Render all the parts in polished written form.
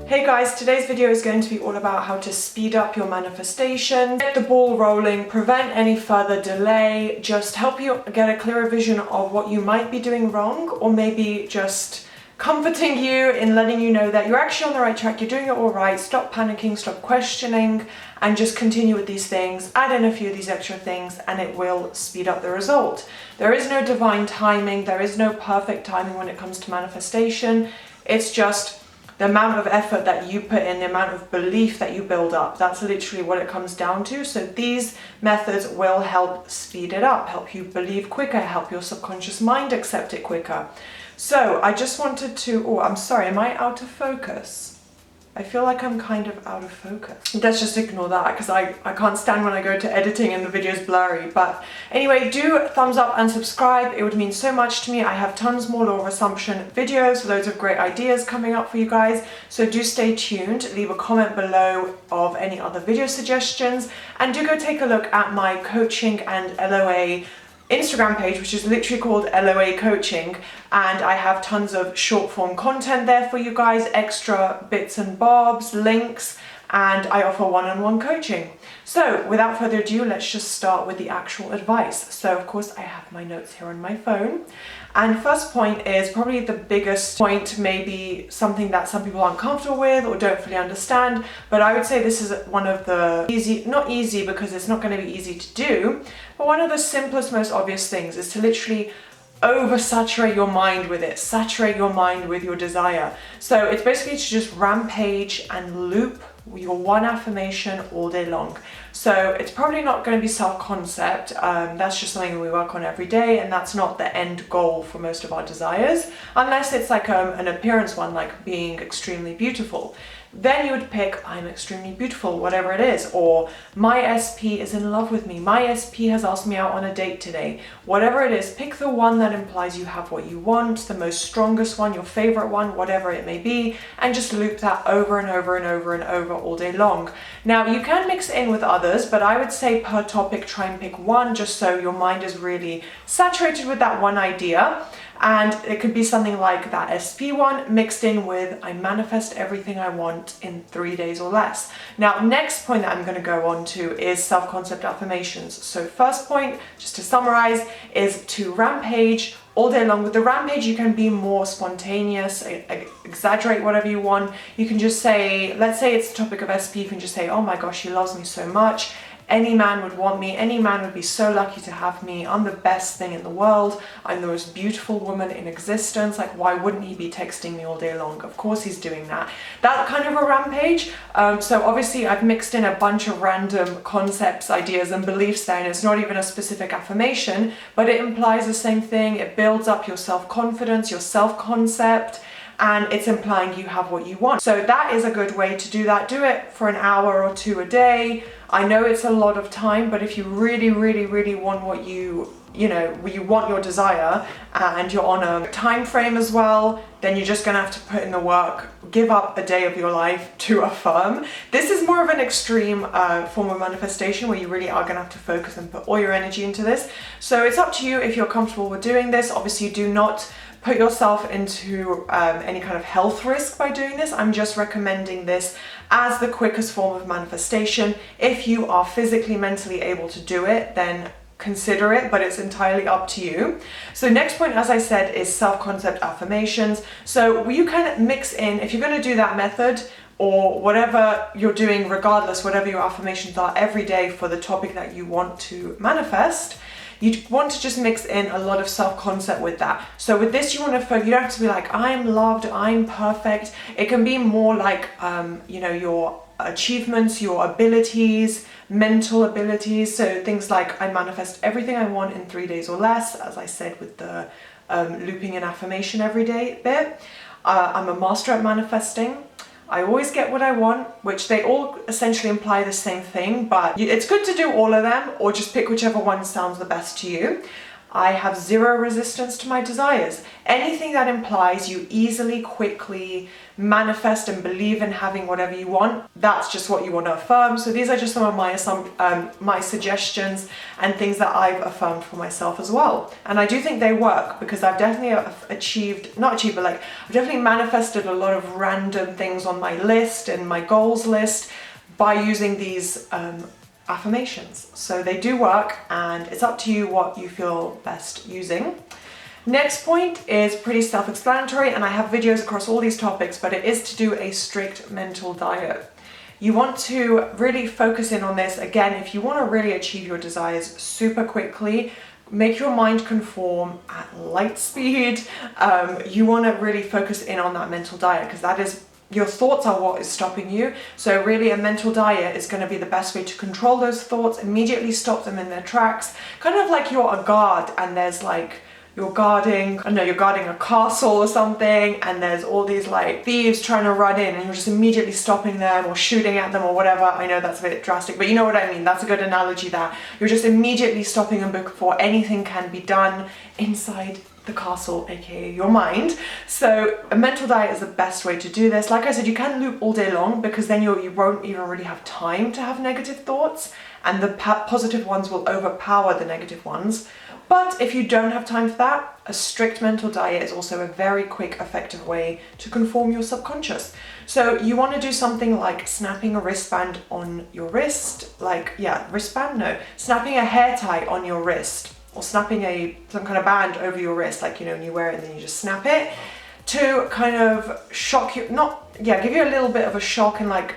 Hey guys, today's video is going to be all about how to speed up your manifestation, get the ball rolling, prevent any further delay, just help you get a clearer vision of what you might be doing wrong, or maybe just comforting you in letting you know that you're actually on the right track, you're doing it all right, stop panicking, stop questioning, and just continue with these things, add in a few of these extra things, and it will speed up the result. There is no divine timing, there is no perfect timing when it comes to manifestation. It's just the amount of effort that you put in, the amount of belief that you build up. That's literally what it comes down to. So these methods will help speed it up, help you believe quicker, help your subconscious mind accept it quicker. So I just wanted to, oh, I'm sorry, am I out of focus? I feel like I'm kind of out of focus. Let's just ignore that because I can't stand when I go to editing and the video's blurry. But anyway, do thumbs up and subscribe. It would mean so much to me. I have tons more law of assumption videos, loads of great ideas coming up for you guys. So do stay tuned. Leave a comment below of any other video suggestions. And do go take a look at my coaching and LOA Instagram page, which is literally called LOA Coaching, and I have tons of short form content there for you guys, extra bits and bobs, links, and I offer one-on-one coaching. So without further ado, let's just start with the actual advice. So of course I have my notes here on my phone, and first point is probably the biggest point, maybe something that some people aren't comfortable with or don't fully understand, but I would say this is one of the not easy because it's not going to be easy to do, but one of the simplest, most obvious things is to literally oversaturate your mind with it, saturate your mind with your desire. So it's basically to just rampage and loop your one affirmation all day long. So it's probably not going to be self-concept, that's just something we work on every day, and that's not the end goal for most of our desires, unless it's like an appearance one, like being extremely beautiful. Then you would pick, I'm extremely beautiful, whatever it is, or my SP is in love with me, my SP has asked me out on a date today. Whatever it is, pick the one that implies you have what you want, the most strongest one, your favorite one, whatever it may be, and just loop that over and over and over and over all day long. Now you can mix it in with others, but I would say per topic try and pick one, just so your mind is really saturated with that one idea. And it could be something like that SP one mixed in with I manifest everything I want in 3 days or less. Now, next point that I'm going to go on to is self-concept affirmations. So first point, just to summarize, is to rampage all day long. With the rampage, you can be more spontaneous, exaggerate whatever you want. You can just say, let's say it's the topic of SP, you can just say, oh my gosh, he loves me so much. Any man would want me, any man would be so lucky to have me, I'm the best thing in the world, I'm the most beautiful woman in existence, like why wouldn't he be texting me all day long? Of course he's doing that. That kind of a rampage. So obviously I've mixed in a bunch of random concepts, ideas and beliefs there, and it's not even a specific affirmation, but it implies the same thing. It builds up your self-confidence, your self-concept, and it's implying you have what you want. So that is a good way to do that. Do it for an hour or two a day. I know it's a lot of time, but if you really, really, really want what you want your desire, and you're on a time frame as well, then you're just gonna have to put in the work, give up a day of your life to affirm. This is more of an extreme form of manifestation where you really are gonna have to focus and put all your energy into this. So it's up to you if you're comfortable with doing this. Obviously, do not put yourself into any kind of health risk by doing this. I'm just recommending this as the quickest form of manifestation. If you are physically, mentally able to do it, then consider it, but it's entirely up to you. So next point, as I said, is self-concept affirmations. So you can mix in, if you're going to do that method, or whatever you're doing, regardless, whatever your affirmations are every day for the topic that you want to manifest, you want to just mix in a lot of self-concept with that. So with this, you want to focus, you don't have to be like, I'm loved, I'm perfect. It can be more like, your achievements, your abilities, mental abilities. So things like, I manifest everything I want in 3 days or less, as I said with the looping an affirmation every day bit. I'm a master at manifesting. I always get what I want, which they all essentially imply the same thing, but it's good to do all of them or just pick whichever one sounds the best to you. I have zero resistance to my desires. Anything that implies you easily, quickly manifest and believe in having whatever you want, that's just what you want to affirm. So these are just some of my suggestions and things that I've affirmed for myself as well. And I do think they work, because I've definitely I've definitely manifested a lot of random things on my list and my goals list by using these affirmations. So they do work, and it's up to you what you feel best using. Next point is pretty self-explanatory, and I have videos across all these topics, but it is to do a strict mental diet. You want to really focus in on this. Again, if you want to really achieve your desires super quickly, make your mind conform at light speed. You want to really focus in on that mental diet, because that is, your thoughts are what is stopping you. So really a mental diet is going to be the best way to control those thoughts, immediately stop them in their tracks. Kind of like you're a guard, and there's like, you're guarding a castle or something, and there's all these like thieves trying to run in, and you're just immediately stopping them or shooting at them or whatever. I know that's a bit drastic, but you know what I mean. That's a good analogy, that you're just immediately stopping them before anything can be done inside the castle, aka your mind. So a mental diet is the best way to do this. Like I said, you can loop all day long, because then you won't even really have time to have negative thoughts, and the positive ones will overpower the negative ones. But if you don't have time for that, a strict mental diet is also a very quick, effective way to conform your subconscious. So you want to do something like snapping a wristband on your wrist, snapping a hair tie on your wrist, or snapping some kind of band over your wrist, like, you know, when you wear it and then you just snap it, to kind of shock you, give you a little bit of a shock, and like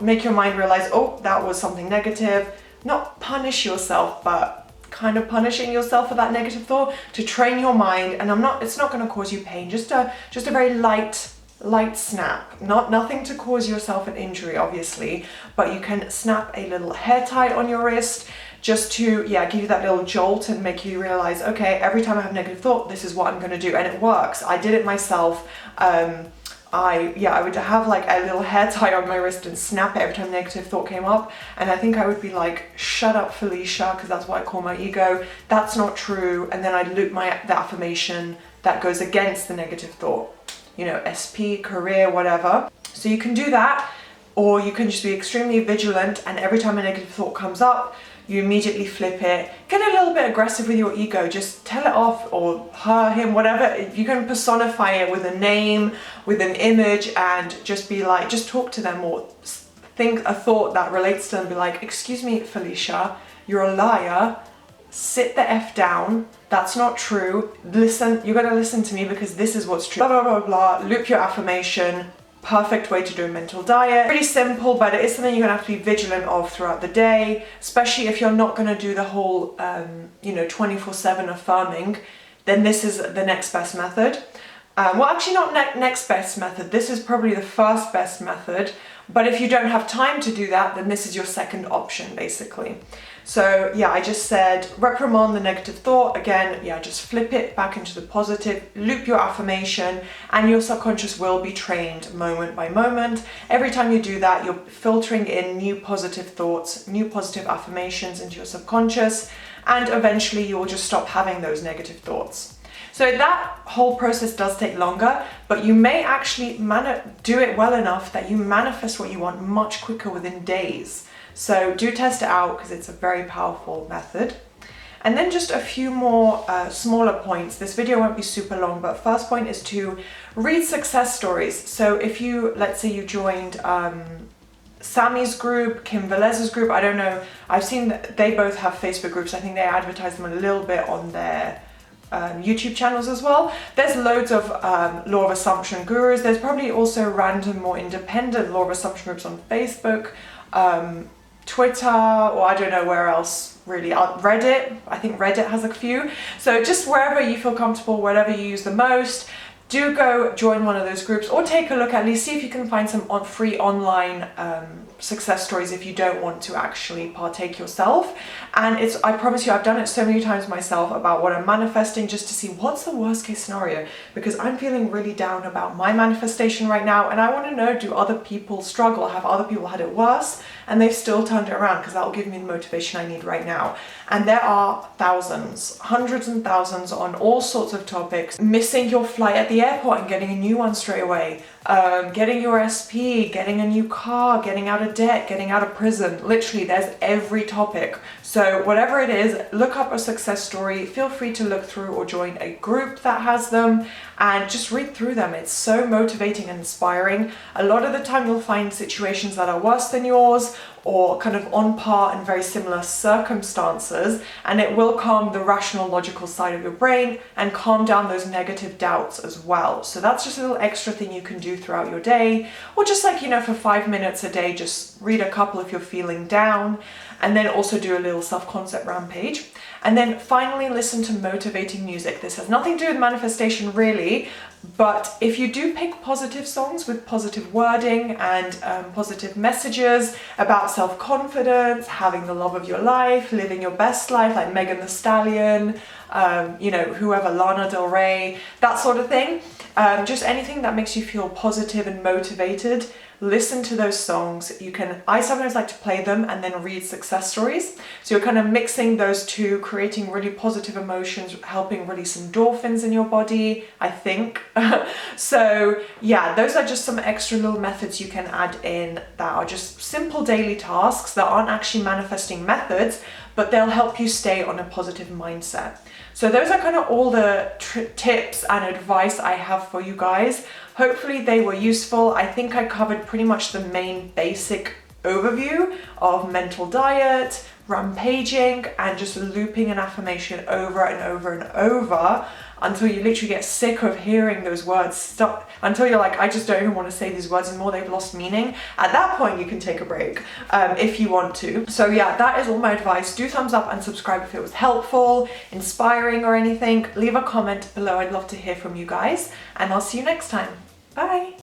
make your mind realize, oh, that was something negative. Not punish yourself, but kind of punishing yourself for that negative thought, to train your mind. And it's not going to cause you pain, just a very light snap, nothing to cause yourself an injury, obviously, but you can snap a little hair tie on your wrist, just to give you that little jolt and make you realize, okay, every time I have a negative thought, this is what I'm going to do. And it works. I did it myself. I would have like a little hair tie on my wrist and snap it every time a negative thought came up, and I think I would be like, shut up, Felicia, because that's what I call my ego, that's not true. And then I'd loop the affirmation that goes against the negative thought, you know, SP, career, whatever. So you can do that, or you can just be extremely vigilant, and every time a negative thought comes up, you immediately flip it. Get a little bit aggressive with your ego, just tell it off, or her, him, whatever. If you can personify it with a name, with an image, and just be like, just talk to them, or think a thought that relates to them. Be like, excuse me, Felicia, you're a liar. Sit the F down. That's not true. Listen, you gotta listen to me, because this is what's true. Blah, blah, blah, blah. Loop your affirmation. Perfect way to do a mental diet. Pretty simple, but it is something you're gonna have to be vigilant of throughout the day, especially if you're not gonna do the whole 24/7 affirming. Then this is the next best method. Well, actually not next best method. This is probably the first best method, but if you don't have time to do that, then this is your second option, basically. So I just said reprimand the negative thought. Again, just flip it back into the positive, loop your affirmation, and your subconscious will be trained moment by moment. Every time you do that, you're filtering in new positive thoughts, new positive affirmations into your subconscious, and eventually you will just stop having those negative thoughts. So that whole process does take longer, but you may actually do it well enough that you manifest what you want much quicker, within days. So do test it out, because it's a very powerful method. And then just a few more smaller points. This video won't be super long, but first point is to read success stories. So if you, let's say you joined Sammy's group, Kim Velez's group, I don't know, I've seen that they both have Facebook groups. I think they advertise them a little bit on their YouTube channels as well. There's loads of law of assumption gurus. There's probably also random, more independent law of assumption groups on Facebook, Twitter, or I don't know where else really. Reddit, I think Reddit has a few. So just wherever you feel comfortable, whatever you use the most, do go join one of those groups, or take a look, at least see if you can find some free online success stories if you don't want to actually partake yourself. And I promise you, I've done it so many times myself about what I'm manifesting, just to see what's the worst case scenario, because I'm feeling really down about my manifestation right now, and I want to know, do other people struggle? Have other people had it worse? and they've still turned it around because that will give me the motivation I need right now. And there are thousands, hundreds and thousands on all sorts of topics. Missing your flight at the airport and getting a new one straight away, getting your SP, getting a new car, getting out of debt, getting out of prison. Literally, there's every topic. So whatever it is, look up a success story. Feel free to look through or join a group that has them and just read through them. It's so motivating and inspiring. A lot of the time you'll find situations that are worse than yours or kind of on par in very similar circumstances, and it will calm the rational, logical side of your brain and calm down those negative doubts as well. So that's just a little extra thing you can do throughout your day, or just like, for 5 minutes a day, just read a couple if you're feeling down, and then also do a little self-concept rampage. And then finally, listen to motivating music. This has nothing to do with manifestation really, but if you do pick positive songs with positive wording and positive messages about self-confidence, having the love of your life, living your best life, like Megan Thee Stallion, whoever, Lana Del Rey, that sort of thing, just anything that makes you feel positive and motivated, listen to those songs. I sometimes like to play them and then read success stories. So you're kind of mixing those two, creating really positive emotions, helping release endorphins in your body, I think. So yeah, those are just some extra little methods you can add in that are just simple daily tasks that aren't actually manifesting methods, but they'll help you stay on a positive mindset. So those are kind of all the tips and advice I have for you guys. Hopefully they were useful. I think I covered pretty much the main basic overview of mental diet, rampaging, and just looping an affirmation over and over and over until you literally get sick of hearing those words, until you're like, I just don't even want to say these words anymore, they've lost meaning. At that point you can take a break if you want to. So yeah, that is all my advice. Do thumbs up and subscribe if it was helpful, inspiring or anything. Leave a comment below, I'd love to hear from you guys, and I'll see you next time. Bye!